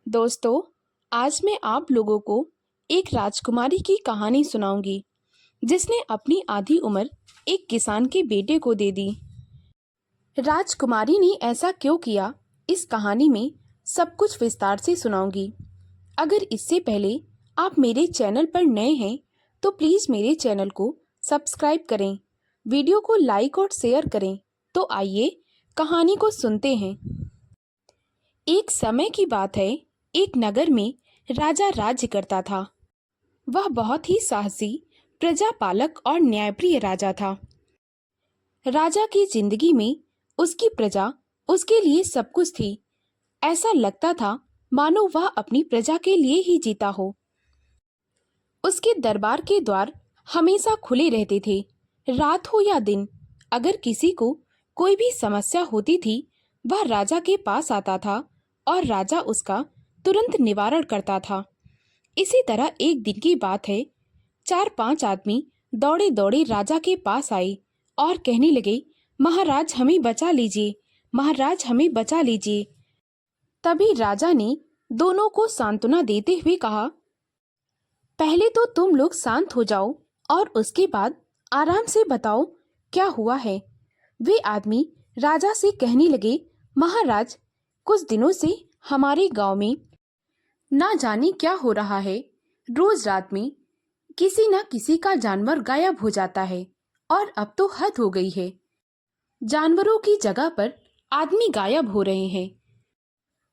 दोस्तों, आज मैं आप लोगों को एक राजकुमारी की कहानी सुनाऊंगी जिसने अपनी आधी उम्र एक किसान के बेटे को दे दी। राजकुमारी ने ऐसा क्यों किया, इस कहानी में सब कुछ विस्तार से सुनाऊंगी। अगर इससे पहले आप मेरे चैनल पर नए हैं तो प्लीज़ मेरे चैनल को सब्सक्राइब करें, वीडियो को लाइक और शेयर करें। तो आइए कहानी को सुनते हैं। एक समय की बात है, एक नगर में राजा राज्य करता था। वह बहुत ही साहसी, प्रजापालक और न्यायप्रिय राजा था। राजा की जिंदगी में उसकी प्रजा उसके लिए सब कुछ थी। ऐसा लगता था मानो वह अपनी प्रजा के लिए ही जीता हो। उसके दरबार के द्वार हमेशा खुले रहते थे, रात हो या दिन। अगर किसी को कोई भी समस्या होती थी, वह राजा के पास आता था और राजा उसका तुरंत निवारण करता था। इसी तरह एक दिन की बात है, 4-5 आदमी दौड़े दौड़े राजा के पास आए और कहने लगे, महाराज हमें बचा लीजिए, महाराज हमें बचा लीजिए। तभी राजा ने दोनों को सांत्वना देते हुए कहा, पहले तो तुम लोग शांत हो जाओ और उसके बाद आराम से बताओ क्या हुआ है। वे आदमी राजा से कहने लगे, महाराज कुछ दिनों से हमारे गांव में ना जाने क्या हो रहा है। रोज रात में किसी न किसी का जानवर गायब हो जाता है और अब तो हद हो गई है। जानवरों की जगह पर आदमी गायब हो रहे हैं।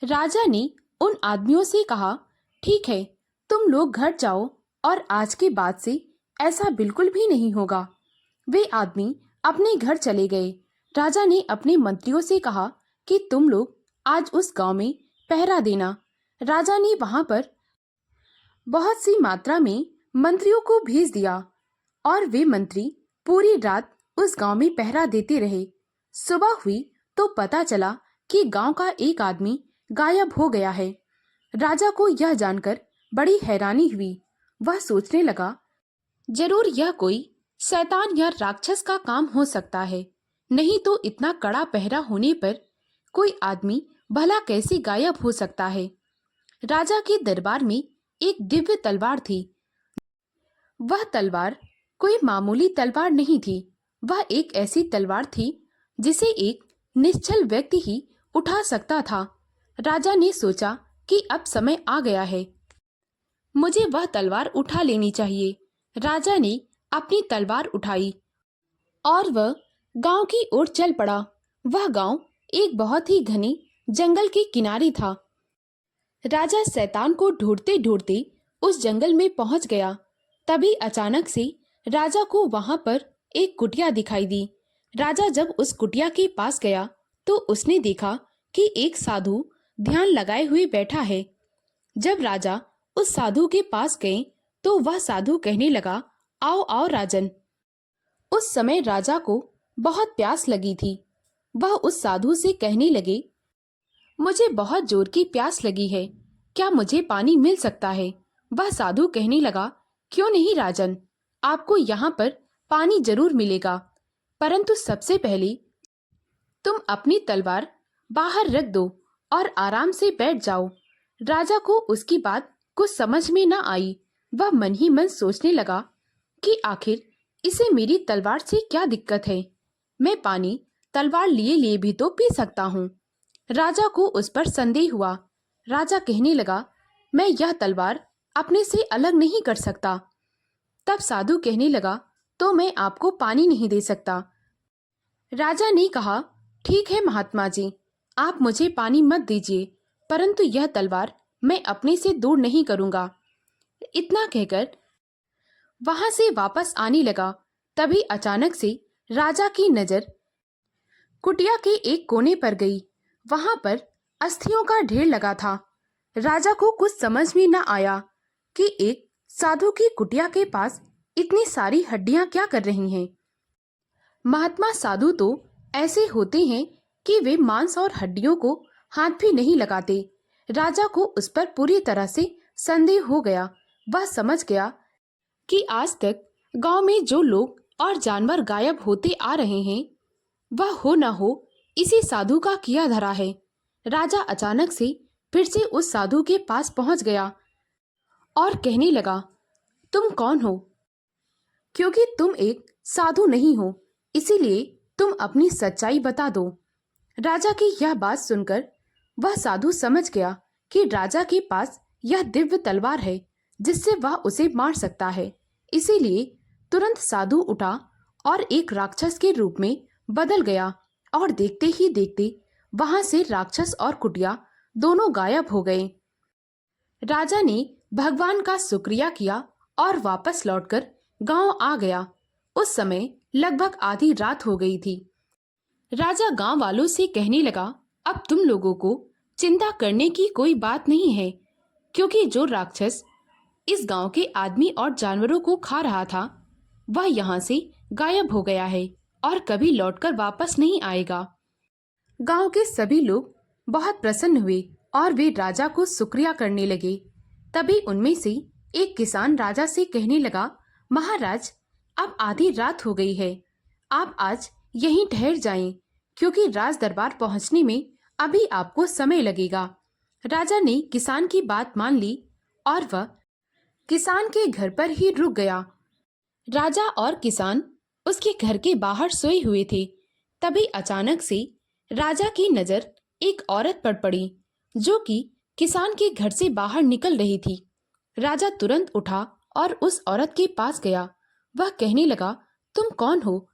राजा ने उन आदमियों से कहा, ठीक है, तुम लोग घर जाओ और आज के बाद से ऐसा बिल्कुल भी नहीं होगा। वे आदमी अपने घर चले गए। राजा ने अपने मंत्रियों से कहा कि तुम लोग आज उस गांव में पहरा देना। राजा ने वहां पर बहुत सी मात्रा में मंत्रियों को भेज दिया और वे मंत्री पूरी रात उस गांव में पहरा देते रहे। सुबह हुई तो पता चला कि गांव का एक आदमी गायब हो गया है। राजा को यह जानकर बड़ी हैरानी हुई। वह सोचने लगा, जरूर यह कोई शैतान या राक्षस का काम हो सकता है, नहीं तो इतना कड़ा पहरा होने पर कोई आदमी भला कैसे गायब हो सकता है। राजा के दरबार में एक दिव्य तलवार थी। वह तलवार कोई मामूली तलवार नहीं थी। वह एक ऐसी तलवार थी जिसे एक निश्चल व्यक्ति ही उठा सकता था। राजा ने सोचा कि अब समय आ गया है, मुझे वह तलवार उठा लेनी चाहिए। राजा ने अपनी तलवार उठाई और वह गांव की ओर चल पड़ा। वह गांव एक बहुत ही घने जंगल के किनारे था। राजा शैतान को ढूंढते ढूंढते उस जंगल में पहुंच गया। तभी अचानक से राजा को वहां पर एक कुटिया दिखाई दी। राजा जब उस कुटिया के पास गया तो उसने देखा कि एक साधु ध्यान लगाए हुए बैठा है। जब राजा उस साधु के पास गए तो वह साधु कहने लगा, आओ आओ राजन। उस समय राजा को बहुत प्यास लगी थी। वह उस साधु से कहने लगे, मुझे बहुत जोर की प्यास लगी है, क्या मुझे पानी मिल सकता है। वह साधु कहने लगा, क्यों नहीं राजन, आपको यहाँ पर पानी जरूर मिलेगा, परंतु सबसे पहले तुम अपनी तलवार बाहर रख दो और आराम से बैठ जाओ। राजा को उसकी बात कुछ समझ में न आई। वह मन ही मन सोचने लगा कि आखिर इसे मेरी तलवार से क्या दिक्कत है, मैं पानी तलवार लिए लिए भी तो पी सकता हूँ। राजा को उस पर संदेह हुआ। राजा कहने लगा, मैं यह तलवार अपने से अलग नहीं कर सकता। तब साधु कहने लगा, तो मैं आपको पानी नहीं दे सकता। राजा ने कहा, ठीक है महात्मा जी, आप मुझे पानी मत दीजिए, परंतु यह तलवार मैं अपने से दूर नहीं करूंगा। इतना कहकर वहां से वापस आने लगा। तभी अचानक से राजा की नजर कुटिया के एक कोने पर गई। वहां पर अस्थियों का ढेर लगा था। राजा को कुछ समझ में न आया कि एक साधु की कुटिया के पास इतनी सारी हड्डियां क्या कर रही हैं। महात्मा साधु तो ऐसे होते हैं कि वे मांस और हड्डियों को हाथ भी नहीं लगाते। राजा को उस पर पूरी तरह से संदेह हो गया। वह समझ गया कि आज तक गांव में जो लोग और जानवर गायब होते आ रहे हैं, वह हो न हो इसी साधु का किया धरा है। राजा अचानक से फिर से उस साधु के पास पहुंच गया और कहने लगा, तुम कौन हो? क्योंकि तुम एक साधु नहीं हो, इसीलिए तुम अपनी सच्चाई बता दो। राजा की यह बात सुनकर वह साधु समझ गया कि राजा के पास यह दिव्य तलवार है जिससे वह उसे मार सकता है। इसीलिए तुरंत साधु उठा और एक राक्षस के रूप में बदल गया और देखते ही देखते वहां से राक्षस और कुटिया दोनों गायब हो गए। राजा ने भगवान का शुक्रिया किया और वापस लौटकर गांव आ गया। उस समय लगभग आधी रात हो गई थी। राजा गांव वालों से कहने लगा, अब तुम लोगों को चिंता करने की कोई बात नहीं है, क्योंकि जो राक्षस इस गांव के आदमी और जानवरों को खा रहा था वह यहाँ से गायब हो गया है और कभी लौटकर वापस नहीं आएगा। गांव के सभी लोग बहुत प्रसन्न हुए और वे राजा को शुक्रिया करने लगे। तभी उनमें से एक किसान राजा से कहने लगा, महाराज, अब आधी रात हो गई है, आप आज यहीं ठहर जाएं, क्योंकि राज दरबार पहुंचने में अभी आपको समय लगेगा। राजा ने किसान की बात मान ली और वह किसान के घर पर ही रुक गया। राजा और किसान उसके घर के बाहर सोए हुए थे। तभी अचानक से राजा की नजर एक औरत पर पड़ी जो कि किसान के घर से बाहर निकल रही थी। राजा तुरंत उठा और उस औरत के पास गया। वह कहने लगा, तुम कौन हो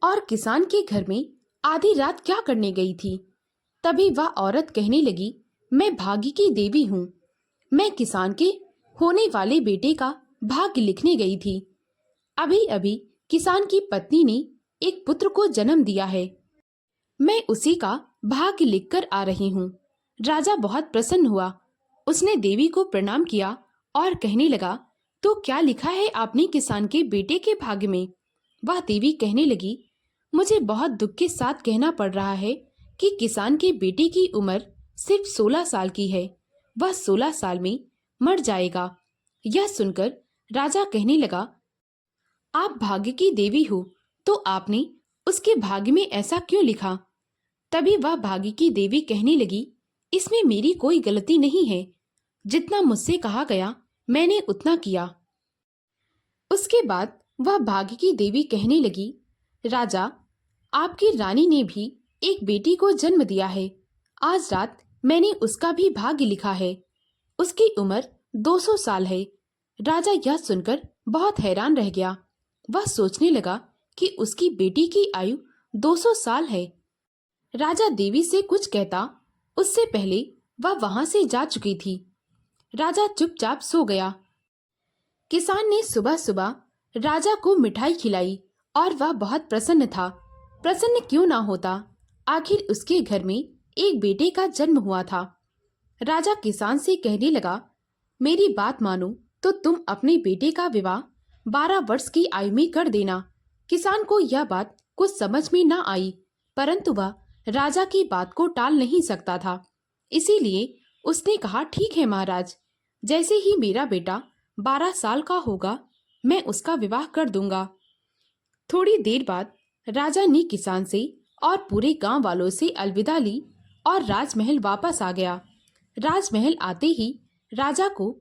और किसान के घर में आधी रात क्या करने गई थी? तभी वह औरत कहने लगी, मैं भाग्य की देवी हूँ। मैं किसान के होने वाले बेटे का भाग्य लिखने गई थी। अभी अभी किसान की पत्नी ने एक पुत्र को जन्म दिया है। मैं उसी का भाग्य लिखकर आ रही हूँ। राजा बहुत प्रसन्न हुआ। उसने देवी को प्रणाम किया और कहने लगा, तो क्या लिखा है आपने किसान के बेटे के भाग्य में? वह देवी कहने लगी, मुझे बहुत दुख के साथ कहना पड़ रहा है कि किसान के बेटे की उम्र सिर्फ 16 साल की है। वह 16 साल में मर जाएगा। यह सुनकर राजा कहने लगा, आप भाग्य की देवी हो, तो आपने उसके भाग्य में ऐसा क्यों लिखा? तभी वह भाग्य की देवी कहने लगी, इसमें मेरी कोई गलती नहीं है। जितना मुझसे कहा गया मैंने उतना किया। उसके बाद वह भाग्य की देवी कहने लगी, राजा, आपकी रानी ने भी एक बेटी को जन्म दिया है। आज रात मैंने उसका भी भाग्य लिखा है। उसकी उम्र 200 साल है। राजा यह सुनकर बहुत हैरान रह गया। वह सोचने लगा कि उसकी बेटी की आयु 200 साल है। राजा देवी से कुछ कहता उससे पहले वह वहां से जा चुकी थी। राजा चुपचाप सो गया। किसान ने सुबह सुबह राजा को मिठाई खिलाई और वह बहुत प्रसन्न था। प्रसन्न क्यों ना होता, आखिर उसके घर में एक बेटे का जन्म हुआ था। राजा किसान से कहने लगा, मेरी बात मानो तो तुम अपने बेटे का विवाह 12 वर्ष की आयु में कर देना। किसान को यह बात कुछ समझ में ना आई, परंतु वह राजा की बात को टाल नहीं सकता था। इसीलिए उसने कहा, ठीक है महाराज, जैसे ही मेरा बेटा 12 साल का होगा मैं उसका विवाह कर दूंगा। थोड़ी देर बाद राजा ने किसान से और पूरे गांव वालों से अलविदा ली और राजमहल वापस आ गया। राजमहल आते ही राजा को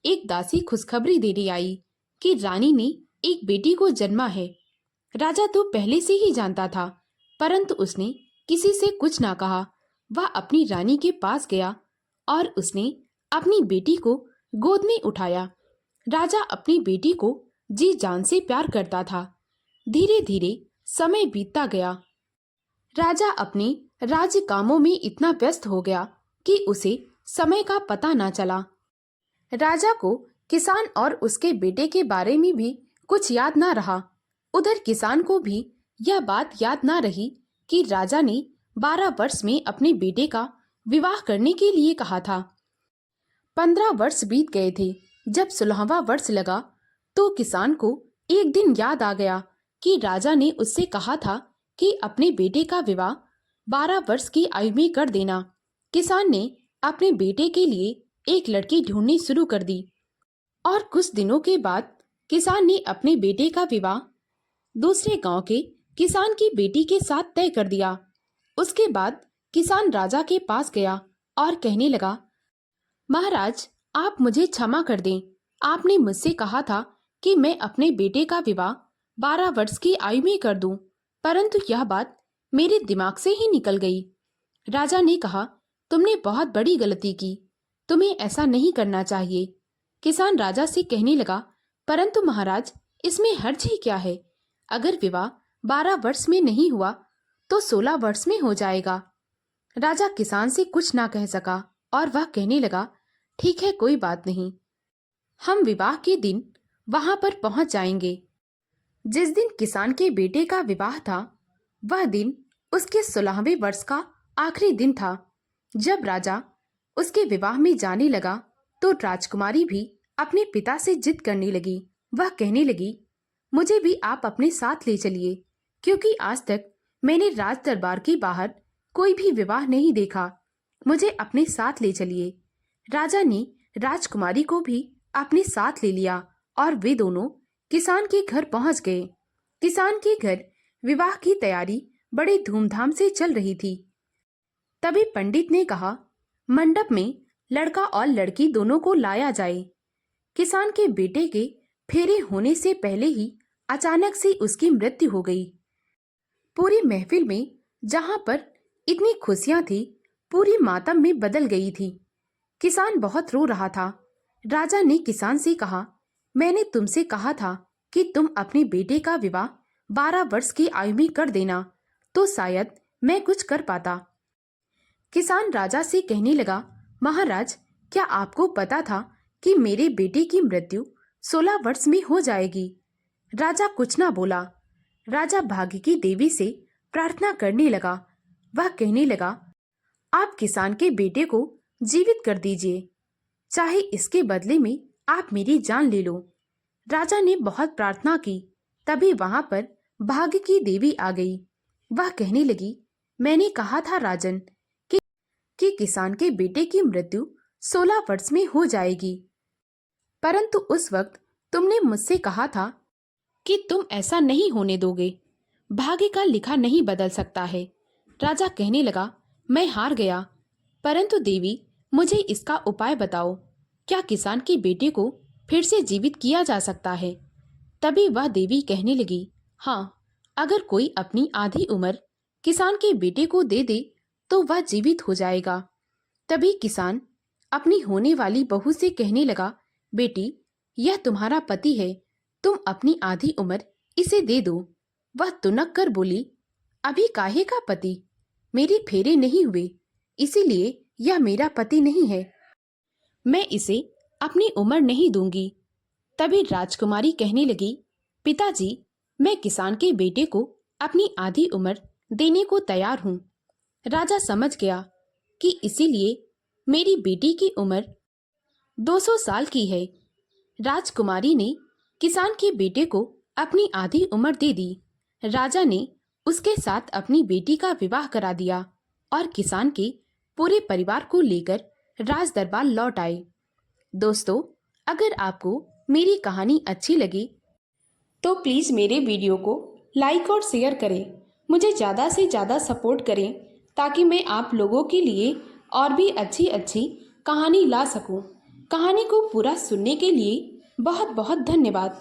एक दासी खुशखबरी देने आई कि रानी ने एक बेटी को जन्मा है। राजा तो पहले से ही जानता था, परंतु उसने किसी से कुछ ना कहा। वह अपनी रानी के पास गया और उसने अपनी बेटी को गोद में उठाया। राजा अपनी बेटी को जी जान से प्यार करता था। धीरे धीरे समय बीतता गया। राजा अपने राज्य कामों में इतना व्यस्त हो गया कि उसे समय का पता ना चला। राजा को किसान और उसके बेटे के बारे में भी कुछ याद ना रहा। उधर किसान को भी यह बात याद ना रही कि राजा ने 12 वर्ष में अपने बेटे का विवाह करने के लिए कहा था। 15 वर्ष बीत गए थे। जब 16वां वर्ष लगा तो किसान को एक दिन याद आ गया कि राजा ने उससे कहा था कि अपने बेटे का विवाह 12 वर्ष की आयु में कर देना। किसान ने अपने बेटे के लिए एक लड़की ढूंढनी शुरू कर दी और कुछ दिनों के बाद किसान ने अपने बेटे का विवाह दूसरे गांव के किसान की बेटी के साथ तय कर दिया। उसके बाद किसान राजा के पास गया और कहने लगा, महाराज, आप मुझे क्षमा कर दें। आपने मुझसे कहा था कि मैं अपने बेटे का विवाह 12 वर्ष की आयु में कर दूं, परंतु यह बात मेरे दिमाग से ही निकल गई। राजा ने कहा, तुमने बहुत बड़ी गलती की, तुम्हें ऐसा नहीं करना चाहिए। किसान राजा से कहने लगा, परंतु महाराज, इसमें हर्ज ही क्या है? अगर विवाह 12 वर्ष में नहीं हुआ तो 16 वर्ष में हो जाएगा। राजा किसान से कुछ ना कह सका और वह कहने लगा, ठीक है, कोई बात नहीं, हम विवाह के दिन वहां पर पहुंच जाएंगे। जिस दिन किसान के बेटे का विवाह था, वह दिन उसके 16वें वर्ष का आखिरी दिन था। जब राजा उसके विवाह में जाने लगा तो राजकुमारी भी अपने पिता से जिद करने लगी। वह कहने लगी, मुझे भी आप अपने साथ ले चलिए, क्योंकि आज तक मैंने राज दरबार के बाहर कोई भी विवाह नहीं देखा। मुझे अपने साथ ले चलिए। राजा ने राजकुमारी को भी अपने साथ ले लिया और वे दोनों किसान के घर पहुंच गए। किसान के घर विवाह की तैयारी बड़े धूमधाम से चल रही थी। तभी पंडित ने कहा, मंडप में लड़का और लड़की दोनों को लाया जाए। किसान के बेटे के फेरे होने से पहले ही अचानक से उसकी मृत्यु हो गई। पूरी महफिल में जहां पर इतनी खुशियां थी, पूरी मातम में बदल गई थी। किसान बहुत रो रहा था। राजा ने किसान से कहा, मैंने तुमसे कहा था कि तुम अपने बेटे का विवाह 12 वर्ष की आयु में कर देना, तो शायद मैं कुछ कर पाता। किसान राजा से कहने लगा, महाराज, क्या आपको पता था कि मेरे बेटे की मृत्यु 16 वर्ष में हो जाएगी? राजा कुछ ना बोला। राजा भाग्य की देवी से प्रार्थना करने लगा। वह कहने लगा, आप किसान के बेटे को जीवित कर दीजिए, चाहे इसके बदले में आप मेरी जान ले लो। राजा ने बहुत प्रार्थना की। तभी वहां पर भाग्य की देवी आ गई। वह कहने लगी, मैंने कहा था राजन कि किसान के बेटे की मृत्यु 16 वर्ष में हो जाएगी, परंतु उस वक्त तुमने मुझसे कहा था कि तुम ऐसा नहीं होने दोगे। भाग्य का लिखा नहीं बदल सकता है। राजा कहने लगा, मैं हार गया, परंतु देवी, मुझे इसका उपाय बताओ। क्या किसान के बेटे को फिर से जीवित किया जा सकता है? तभी वह देवी कहने लगी, हाँ, अगर कोई अपनी आधी उम्र किसान के बेटे को दे दे तो वह जीवित हो जाएगा। तभी किसान अपनी होने वाली बहू से कहने लगा, बेटी, यह तुम्हारा पति है, तुम अपनी आधी उम्र इसे दे दो। वह तुनक कर बोली, अभी काहे का पति? मेरे फेरे नहीं हुए, इसीलिए यह मेरा पति नहीं है। मैं इसे अपनी उम्र नहीं दूंगी। तभी राजकुमारी कहने लगी, पिताजी, मैं किसान के बेटे को अपनी आधी उम्र देने को तैयार हूँ। राजा समझ गया कि इसीलिए मेरी बेटी की उम्र 200 साल की है। राजकुमारी ने किसान के बेटे को अपनी आधी उम्र दे दी। राजा ने उसके साथ अपनी बेटी का विवाह करा दिया और किसान के पूरे परिवार को लेकर राज दरबार लौट आए। दोस्तों, अगर आपको मेरी कहानी अच्छी लगी तो प्लीज़ मेरे वीडियो को लाइक और शेयर करें। मुझे ज़्यादा से ज़्यादा सपोर्ट करें ताकि मैं आप लोगों के लिए और भी अच्छी अच्छी कहानी ला सकूं। कहानी को पूरा सुनने के लिए बहुत बहुत धन्यवाद।